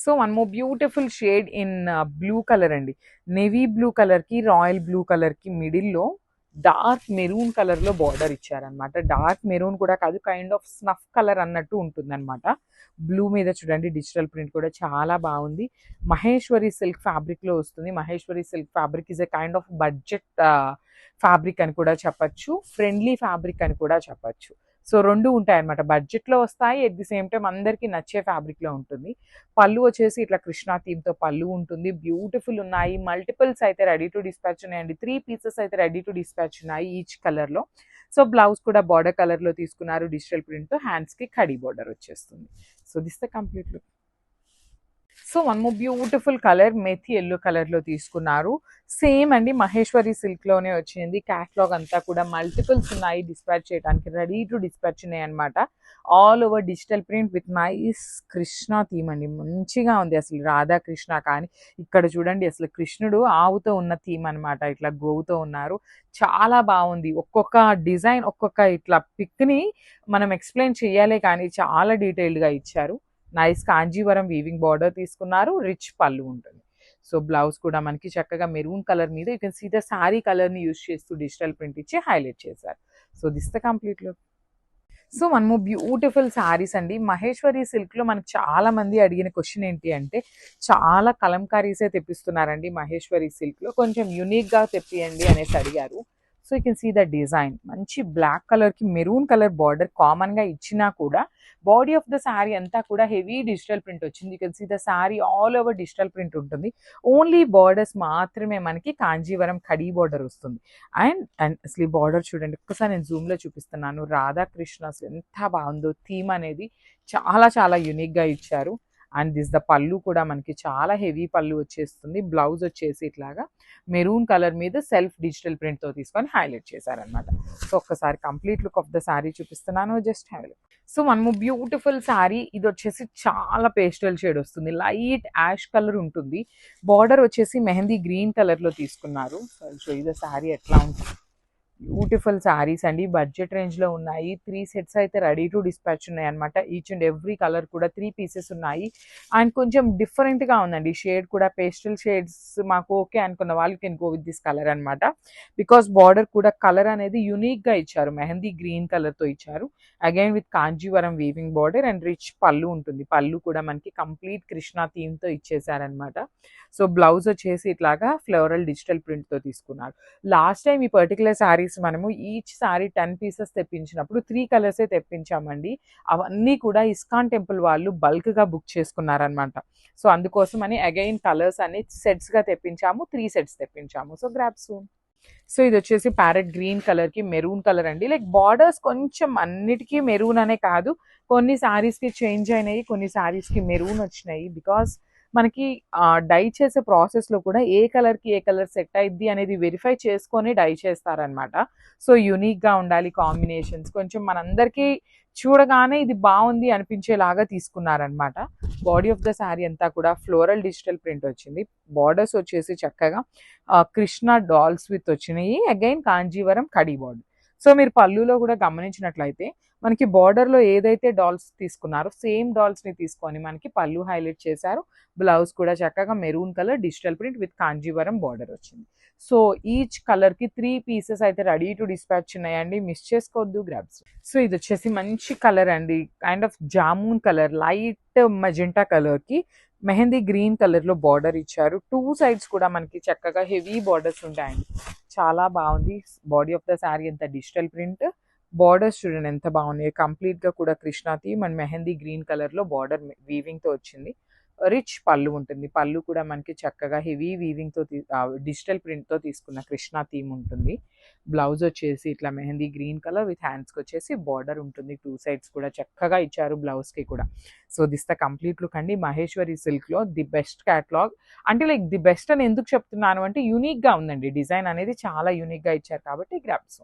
So one more beautiful shade in blue colour అండి. Navy blue కలర్కి royal blue కలర్కి మిడిల్లో డార్క్ మెరూన్ కలర్లో బార్డర్ ఇచ్చారనమాట. డార్క్ మెరూన్ కూడా కాదు, కైండ్ ఆఫ్ స్నఫ్ కలర్ అన్నట్టు ఉంటుందన్నమాట. బ్లూ మీద చూడండి డిజిటల్ ప్రింట్ కూడా చాలా బాగుంది. మహేశ్వరి సిల్క్ ఫ్యాబ్రిక్లో వస్తుంది. Maheshwari silk fabric is a kind of budget fabric అని కూడా చెప్పచ్చు, ఫ్రెండ్లీ ఫ్యాబ్రిక్ అని కూడా చెప్పచ్చు. సో రెండు ఉంటాయన్నమాట, బడ్జెట్లో వస్తాయి, ఎట్ ది సేమ్ టైం అందరికీ నచ్చే ఫ్యాబ్రిక్లో ఉంటుంది. పళ్ళు వచ్చేసి ఇట్లా కృష్ణా థీమ్తో పళ్ళు ఉంటుంది. బ్యూటిఫుల్ ఉన్నాయి. మల్టిపుల్స్ అయితే రెడీ టు డిస్పాచ్ ఉన్నాయండి. 3 పీసెస్ అయితే రెడీ టు డిస్పాచ్ ఉన్నాయి ఈచ్ కలర్లో. సో బ్లౌజ్ కూడా బార్డర్ కలర్లో తీసుకున్నారు డిజిటల్ ప్రింట్తో. హ్యాండ్స్కి కడీ బార్డర్ వచ్చేస్తుంది. So this the complete look. So one more beautiful colour methi yellow కలర్లో తీసుకున్నారు. సేమ్ అండి, మహేశ్వరి సిల్క్లోనే వచ్చింది. క్యాట్లాగ్ అంతా కూడా మల్టిపుల్స్ ఉన్నాయి డిస్పాచ్ చేయడానికి, రెడీ టు డిస్పాచ్ ఉన్నాయి అనమాట. All over digital print with nice Krishna theme అండి. మంచిగా ఉంది అసలు, రాధాకృష్ణ. కానీ ఇక్కడ చూడండి అసలు కృష్ణుడు ఆవుతో ఉన్న థీమ్ అనమాట. ఇట్లా గోవుతో ఉన్నారు, చాలా బాగుంది. ఒక్కొక్క డిజైన్ ఒక్కొక్క ఇట్లా పిక్ని మనం ఎక్స్ప్లెయిన్ చేయాలి కానీ చాలా డీటెయిల్డ్గా ఇచ్చారు. నైస్ కాంజీవరం వీవింగ్ బార్డర్ తీసుకున్నారు. రిచ్ పళ్ళు ఉంటుంది. సో బ్లౌజ్ కూడా మనకి చక్కగా మెరూన్ కలర్ మీద you can see the sari కలర్ని యూజ్ చేస్తూ డిజిటల్ ప్రింట్ ఇచ్చి హైలైట్ చేశారు. So this the complete look. So one more beautiful saris అండి. మహేశ్వరి సిల్క్లో మనకు చాలా మంది అడిగిన క్వశ్చన్ ఏంటి అంటే, చాలా కలంకారీసే తెప్పిస్తున్నారండి మహేశ్వరి సిల్క్లో, కొంచెం యూనిక్గా తెప్పియండి అనేసి అడిగారు. So you can see the design, మంచి బ్లాక్ కలర్కి మెరూన్ కలర్ బార్డర్ కామన్గా ఇచ్చినా కూడా బాడీ ఆఫ్ ద శారీ అంతా కూడా హెవీ డిజిటల్ ప్రింట్ వచ్చింది. You can see the sari all over digital print ఉంటుంది. ఓన్లీ బార్డర్స్ మాత్రమే మనకి కాంజీవరం కడీ బార్డర్ వస్తుంది. అండ్ అసలు ఈ బార్డర్ చూడండి, ఒక్కసారి నేను జూమ్లో చూపిస్తున్నాను. రాధాకృష్ణ అసలు ఎంత బాగుందో, థీమ్ అనేది చాలా చాలా యూనిక్గా ఇచ్చారు. అండ్ దిస్ ద పళ్ళు కూడా మనకి చాలా హెవీ పళ్ళు వచ్చేస్తుంది. బ్లౌజ్ వచ్చేసి ఇట్లాగా మెరూన్ కలర్ మీద సెల్ఫ్ డిజిటల్ ప్రింట్తో తీసుకొని హైలైట్ చేశారనమాట. సో ఒక్కసారి complete look of the sari చూపిస్తున్నాను, just have a look. So మనము బ్యూటిఫుల్ శారీ, ఇది వచ్చేసి చాలా పేస్టల్ షేడ్ వస్తుంది, లైట్ యాష్ కలర్ ఉంటుంది. బార్డర్ వచ్చేసి మెహందీ గ్రీన్ కలర్లో తీసుకున్నారు. సో ఇది శారీ ఎట్లా ఉంటుంది. బ్యూటిఫుల్ శారీస్ అండి, బడ్జెట్ రేంజ్లో ఉన్నాయి. 3 సెట్స్ అయితే రెడీ టు డిస్పాచ్ ఉన్నాయి అనమాట. ఈచ్ అండ్ ఎవ్రీ కలర్ కూడా 3 పీసెస్ ఉన్నాయి. అండ్ కొంచెం డిఫరెంట్గా ఉందండి షేడ్ కూడా, పేస్టల్ షేడ్స్ మాకు ఓకే అనుకున్న వాళ్ళు can go with this colour అనమాట. బికాస్ బార్డర్ కూడా కలర్ అనేది యూనిక్గా ఇచ్చారు, మెహందీ గ్రీన్ కలర్తో ఇచ్చారు. Again with Kanjeevaram weaving border and rich పళ్ళు ఉంటుంది. పళ్ళు కూడా మనకి కంప్లీట్ కృష్ణ థీమ్తో ఇచ్చేసారనమాట. సో బ్లౌజ్ వచ్చేసి ఇట్లాగా ఫ్లోరల్ డిజిటల్ ప్రింట్తో తీసుకున్నారు. లాస్ట్ టైం ఈ పర్టికులర్ శారీస్ మనము ఈచ్ శారీ 10 పీసెస్ తెప్పించినప్పుడు 3 కలర్సే తెప్పించామండి. అవన్నీ కూడా ఇస్కాన్ టెంపుల్ వాళ్ళు బల్క్గా బుక్ చేసుకున్నారనమాట. సో అందుకోసమని అగైన్ కలర్స్ అన్ని సెట్స్గా తెప్పించాము, 3 సెట్స్ తెప్పించాము. So grab soon. సో ఇది వచ్చేసి ప్యారెట్ గ్రీన్ కలర్కి మెరూన్ కలర్ అండి. లైక్ బార్డర్స్ కొంచెం అన్నిటికీ మెరూన్ అనే కాదు, కొన్ని శారీస్కి చేంజ్ అయినాయి, కొన్ని శారీస్కి మెరూన్ వచ్చినాయి. బికాస్ మనకి డై చేసే ప్రాసెస్లో కూడా ఏ కలర్కి ఏ కలర్ సెట్ అయింది అనేది వెరిఫై చేసుకొని డై చేస్తారనమాట. సో యూనిక్గా ఉండాలి కాంబినేషన్స్, కొంచెం మనందరికీ చూడగానే ఇది బాగుంది అనిపించేలాగా తీసుకున్నారనమాట. బాడీ ఆఫ్ ద శారీ అంతా కూడా ఫ్లోరల్ డిజిటల్ ప్రింట్ వచ్చింది. బార్డర్స్ వచ్చేసి చక్కగా కృష్ణ డాల్స్ విత్ వచ్చినాయి. అగైన్ కాంజీవరం కడీ బార్డర్. సో మీరు పళ్ళులో కూడా గమనించినట్లయితే మనకి బార్డర్లో ఏదైతే డాల్స్ తీసుకున్నారో సేమ్ డాల్స్ని తీసుకొని మనకి పళ్ళు హైలైట్ చేశారు. బ్లౌజ్ కూడా చక్కగా maroon colour digital print with Kanjeevaram border వచ్చింది. సో ఈచ్ కలర్కి 3 పీసెస్ అయితే రెడీ టు డిస్పాచ్ ఉన్నాయండి, మిస్ చేసుకోవద్దు, గ్రాబ్స్. సో ఇది వచ్చేసి మంచి కలర్ అండి, kind of jamun colour, light magenta కలర్కి మెహందీ గ్రీన్ కలర్లో బార్డర్ ఇచ్చారు. 2 సైడ్స్ కూడా మనకి చక్కగా హెవీ బార్డర్స్ ఉంటాయండి, చాలా బాగుంది. బాడీ ఆఫ్ ద శారీ అంతా డిజిటల్ ప్రింట్, బార్డర్స్ చూడండి ఎంత బాగున్నాయి. కంప్లీట్గా కూడా Krishna theme and mehndi green కలర్లో బార్డర్ వీవింగ్తో వచ్చింది. రిచ్ పళ్ళు ఉంటుంది. పళ్ళు కూడా మనకి చక్కగా హెవీ వీవింగ్తో డిజిటల్ ప్రింట్తో తీసుకున్న కృష్ణ థీమ్ ఉంటుంది. బ్లౌజ్ వచ్చేసి ఇట్లా మెహందీ గ్రీన్ కలర్ విత్ హ్యాండ్స్కి వచ్చేసి బార్డర్ ఉంటుంది. 2 సైడ్స్ కూడా చక్కగా ఇచ్చారు బ్లౌజ్కి కూడా. So this the complete look అండి. మహేశ్వరి సిల్క్లో ది బెస్ట్ క్యాటలాగ్. అంటే లైక్ ది బెస్ట్ అని ఎందుకు చెప్తున్నాను అంటే యూనిక్గా ఉందండి, డిజైన్ అనేది చాలా యూనిక్గా ఇచ్చారు కాబట్టి గ్రాబ్స్.